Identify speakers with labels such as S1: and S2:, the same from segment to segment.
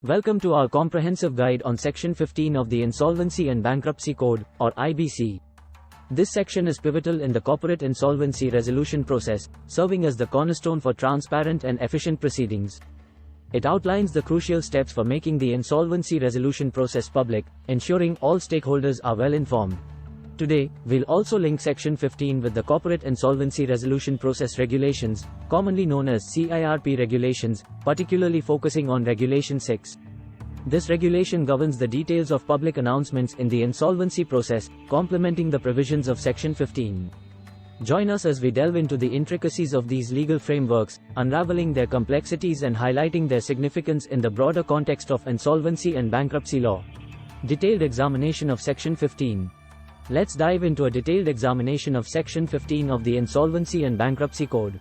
S1: Welcome to our comprehensive guide on Section 15 of the Insolvency and Bankruptcy Code, or IBC. This section is pivotal in the corporate insolvency resolution process, serving as the cornerstone for transparent and efficient proceedings. It outlines the crucial steps for making the insolvency resolution process public, ensuring all stakeholders are well informed. Today, we'll also link Section 15 with the Corporate Insolvency Resolution Process Regulations, commonly known as CIRP regulations, particularly focusing on Regulation 6. This regulation governs the details of public announcements in the insolvency process, complementing the provisions of Section 15. Join us as we delve into the intricacies of these legal frameworks, unraveling their complexities and highlighting their significance in the broader context of insolvency and bankruptcy law. Detailed examination of Section 15. Let's dive into a detailed examination of Section 15 of the Insolvency and Bankruptcy Code.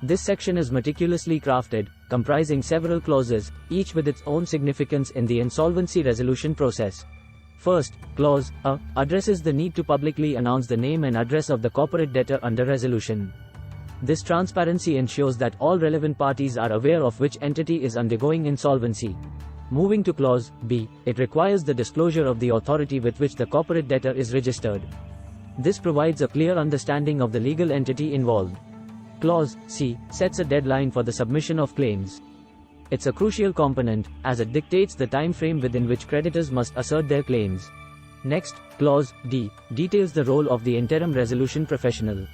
S1: This section is meticulously crafted, comprising several clauses, each with its own significance in the insolvency resolution process. First, Clause A addresses the need to publicly announce the name and address of the corporate debtor under resolution. This transparency ensures that all relevant parties are aware of which entity is undergoing insolvency. Moving to Clause B, it requires the disclosure of the authority with which the corporate debtor is registered. This provides a clear understanding of the legal entity involved. Clause C sets a deadline for the submission of claims. It's a crucial component, as it dictates the time frame within which creditors must assert their claims. Next, Clause D details the role of the interim resolution professional.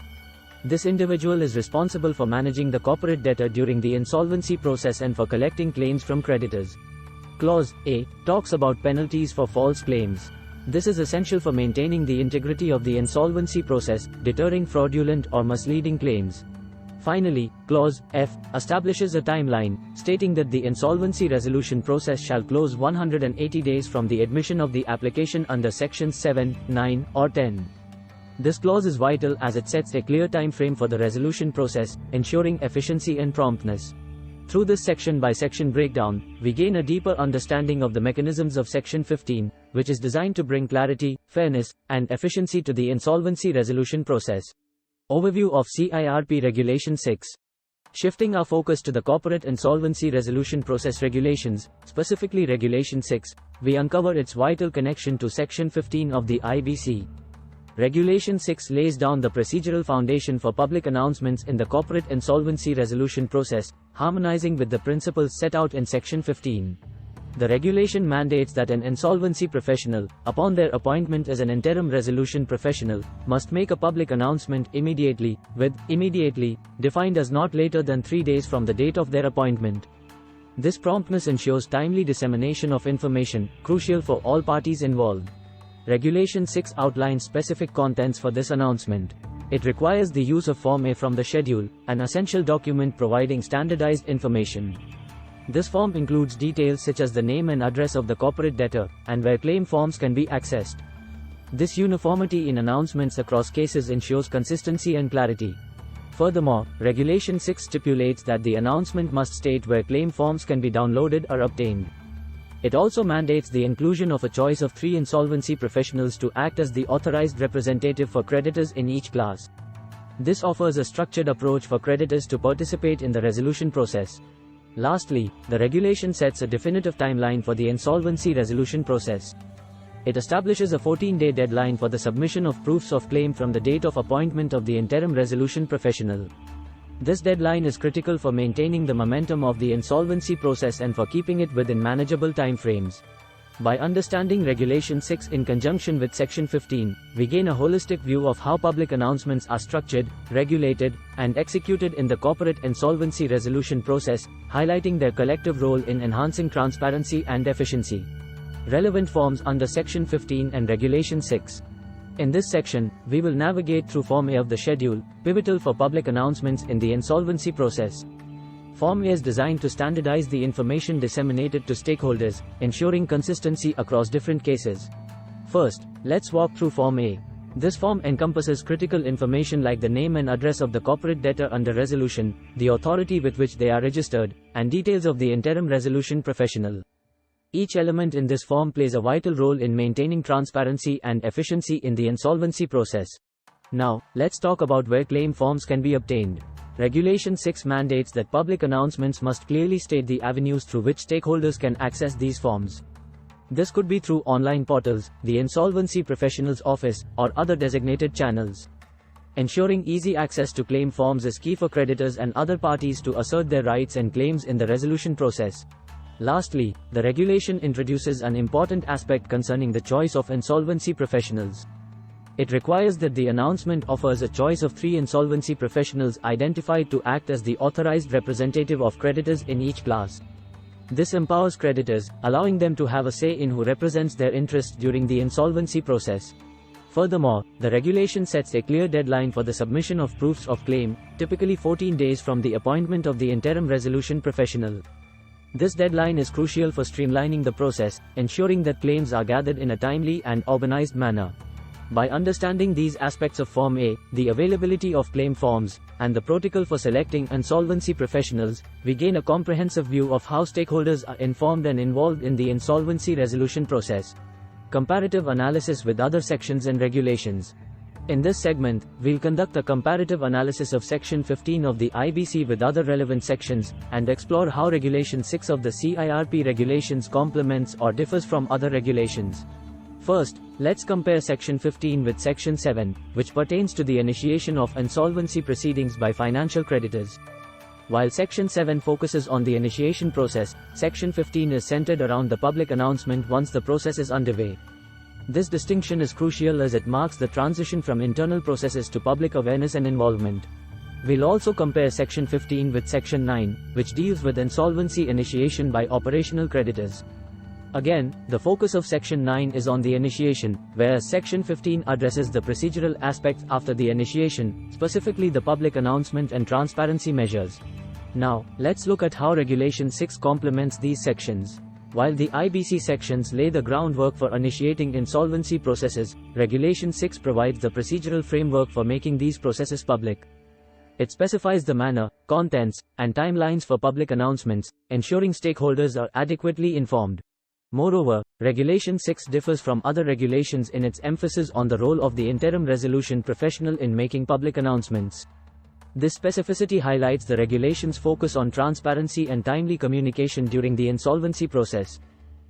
S1: This individual is responsible for managing the corporate debtor during the insolvency process and for collecting claims from creditors. Clause A talks about penalties for false claims. This is essential for maintaining the integrity of the insolvency process, deterring fraudulent or misleading claims. Finally, Clause F establishes a timeline, stating that the insolvency resolution process shall close 180 days from the admission of the application under Sections 7, 9, or 10. This clause is vital as it sets a clear time frame for the resolution process, ensuring efficiency and promptness. Through this section-by-section breakdown, we gain a deeper understanding of the mechanisms of Section 15, which is designed to bring clarity, fairness, and efficiency to the insolvency resolution process. Overview of CIRP Regulation 6. Shifting our focus to the Corporate Insolvency Resolution Process Regulations, specifically Regulation 6, we uncover its vital connection to Section 15 of the IBC. Regulation 6 lays down the procedural foundation for public announcements in the corporate insolvency resolution process, harmonizing with the principles set out in Section 15. The regulation mandates that an insolvency professional, upon their appointment as an interim resolution professional, must make a public announcement immediately, with immediately defined as not later than 3 days from the date of their appointment. This promptness ensures timely dissemination of information, crucial for all parties involved. Regulation 6 outlines specific contents for this announcement. It requires the use of Form A from the schedule, an essential document providing standardized information. This form includes details such as the name and address of the corporate debtor, and where claim forms can be accessed. This uniformity in announcements across cases ensures consistency and clarity. Furthermore, Regulation 6 stipulates that the announcement must state where claim forms can be downloaded or obtained. It also mandates the inclusion of a choice of 3 insolvency professionals to act as the authorized representative for creditors in each class. This offers a structured approach for creditors to participate in the resolution process. Lastly, the regulation sets a definitive timeline for the insolvency resolution process. It establishes a 14-day deadline for the submission of proofs of claim from the date of appointment of the interim resolution professional. This deadline is critical for maintaining the momentum of the insolvency process and for keeping it within manageable timeframes. By understanding Regulation 6 in conjunction with Section 15, we gain a holistic view of how public announcements are structured, regulated, and executed in the corporate insolvency resolution process, highlighting their collective role in enhancing transparency and efficiency. Relevant forms under Section 15 and Regulation 6. In this section, we will navigate through Form A of the schedule, pivotal for public announcements in the insolvency process. Form A is designed to standardize the information disseminated to stakeholders, ensuring consistency across different cases. First, let's walk through Form A. This form encompasses critical information like the name and address of the corporate debtor under resolution, the authority with which they are registered, and details of the interim resolution professional. Each element in this form plays a vital role in maintaining transparency and efficiency in the insolvency process. Now, let's talk about where claim forms can be obtained. Regulation 6 mandates that public announcements must clearly state the avenues through which stakeholders can access these forms. This could be through online portals, the insolvency professional's office, or other designated channels. Ensuring easy access to claim forms is key for creditors and other parties to assert their rights and claims in the resolution process. Lastly, the regulation introduces an important aspect concerning the choice of insolvency professionals. It requires that the announcement offers a choice of 3 insolvency professionals identified to act as the authorized representative of creditors in each class. This empowers creditors, allowing them to have a say in who represents their interests during the insolvency process. Furthermore, the regulation sets a clear deadline for the submission of proofs of claim, typically 14 days from the appointment of the interim resolution professional. This deadline is crucial for streamlining the process, ensuring that claims are gathered in a timely and organized manner. By understanding these aspects of Form A, the availability of claim forms, and the protocol for selecting insolvency professionals, we gain a comprehensive view of how stakeholders are informed and involved in the insolvency resolution process. Comparative analysis with other sections and regulations. In this segment, we'll conduct a comparative analysis of Section 15 of the IBC with other relevant sections, and explore how Regulation 6 of the CIRP regulations complements or differs from other regulations. First, let's compare Section 15 with Section 7, which pertains to the initiation of insolvency proceedings by financial creditors. While Section 7 focuses on the initiation process, Section 15 is centered around the public announcement once the process is underway. This distinction is crucial as it marks the transition from internal processes to public awareness and involvement. We'll also compare Section 15 with Section 9, which deals with insolvency initiation by operational creditors. Again, the focus of Section 9 is on the initiation, whereas Section 15 addresses the procedural aspects after the initiation, specifically the public announcement and transparency measures. Now, let's look at how Regulation 6 complements these sections. While the IBC sections lay the groundwork for initiating insolvency processes, Regulation 6 provides the procedural framework for making these processes public. It specifies the manner, contents, and timelines for public announcements, ensuring stakeholders are adequately informed. Moreover, Regulation 6 differs from other regulations in its emphasis on the role of the interim resolution professional in making public announcements. This specificity highlights the regulation's focus on transparency and timely communication during the insolvency process.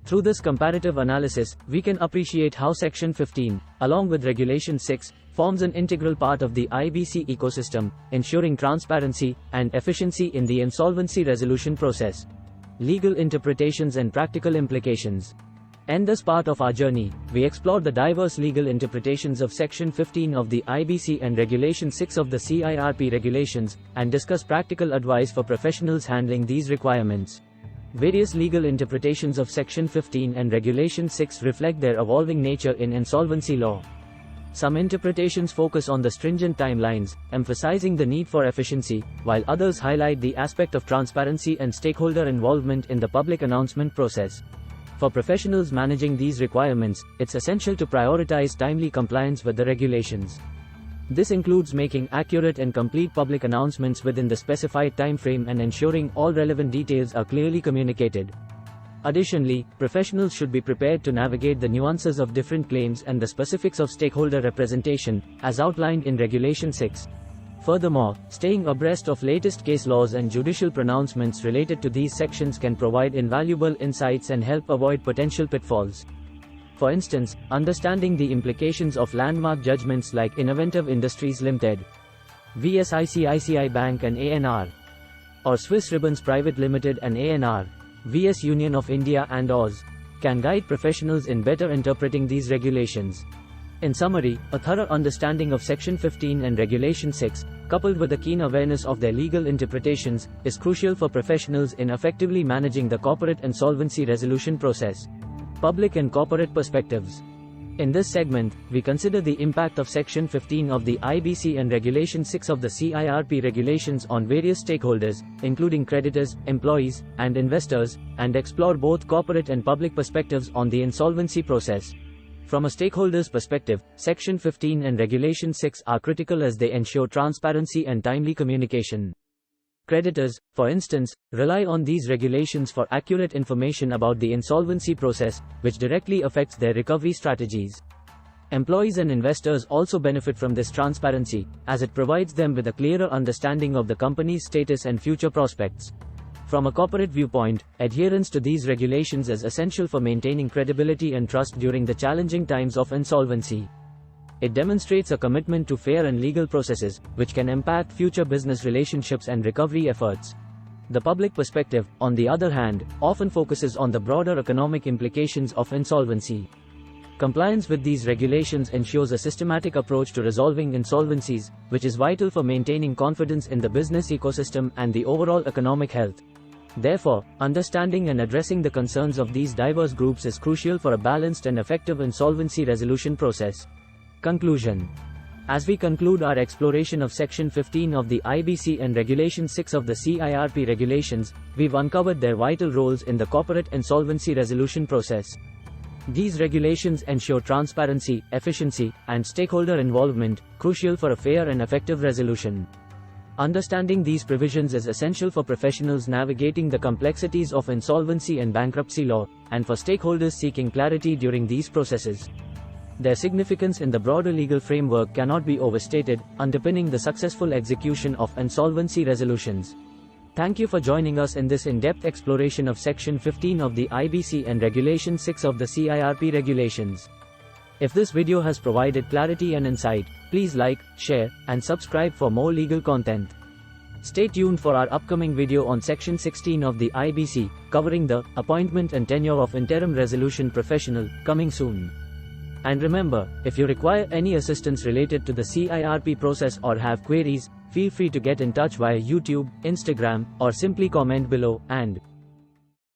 S1: Through this comparative analysis, we can appreciate how Section 15, along with Regulation 6, forms an integral part of the IBC ecosystem, ensuring transparency and efficiency in the insolvency resolution process. Legal interpretations and practical implications. In this part of our journey, we explore the diverse legal interpretations of Section 15 of the IBC and Regulation 6 of the CIRP regulations, and discuss practical advice for professionals handling these requirements. Various legal interpretations of Section 15 and Regulation 6 reflect their evolving nature in insolvency law. Some interpretations focus on the stringent timelines, emphasizing the need for efficiency, while others highlight the aspect of transparency and stakeholder involvement in the public announcement process. For professionals managing these requirements, it's essential to prioritize timely compliance with the regulations. This includes making accurate and complete public announcements within the specified time frame and ensuring all relevant details are clearly communicated. Additionally, professionals should be prepared to navigate the nuances of different claims and the specifics of stakeholder representation, as outlined in Regulation 6. Furthermore, staying abreast of latest case laws and judicial pronouncements related to these sections can provide invaluable insights and help avoid potential pitfalls. For instance, understanding the implications of landmark judgments like Innovative Industries Limited, vs ICICI Bank and ANR, or Swiss Ribbons Private Limited and ANR, vs Union of India and Oz, can guide professionals in better interpreting these regulations. In summary, a thorough understanding of Section 15 and Regulation 6, coupled with a keen awareness of their legal interpretations, is crucial for professionals in effectively managing the corporate insolvency resolution process. Public and corporate perspectives. In this segment, we consider the impact of Section 15 of the IBC and Regulation 6 of the CIRP regulations on various stakeholders, including creditors, employees, and investors, and explore both corporate and public perspectives on the insolvency process. From a stakeholder's perspective, Section 15 and Regulation 6 are critical as they ensure transparency and timely communication. Creditors, for instance, rely on these regulations for accurate information about the insolvency process, which directly affects their recovery strategies. Employees and investors also benefit from this transparency, as it provides them with a clearer understanding of the company's status and future prospects. From a corporate viewpoint, adherence to these regulations is essential for maintaining credibility and trust during the challenging times of insolvency. It demonstrates a commitment to fair and legal processes, which can impact future business relationships and recovery efforts. The public perspective, on the other hand, often focuses on the broader economic implications of insolvency. Compliance with these regulations ensures a systematic approach to resolving insolvencies, which is vital for maintaining confidence in the business ecosystem and the overall economic health. Therefore, understanding and addressing the concerns of these diverse groups is crucial for a balanced and effective insolvency resolution process. Conclusion. As we conclude our exploration of Section 15 of the IBC and Regulation 6 of the CIRP regulations, we've uncovered their vital roles in the corporate insolvency resolution process. These regulations ensure transparency, efficiency, and stakeholder involvement, crucial for a fair and effective resolution. Understanding these provisions is essential for professionals navigating the complexities of insolvency and bankruptcy law, and for stakeholders seeking clarity during these processes. Their significance in the broader legal framework cannot be overstated, underpinning the successful execution of insolvency resolutions. Thank you for joining us in this in-depth exploration of Section 15 of the IBC and Regulation 6 of the CIRP regulations. If this video has provided clarity and insight, please like, share, and subscribe for more legal content. Stay tuned for our upcoming video on Section 16 of the IBC, covering the appointment and tenure of interim resolution professional, coming soon. And remember, if you require any assistance related to the CIRP process or have queries, feel free to get in touch via YouTube, Instagram, or simply comment below, and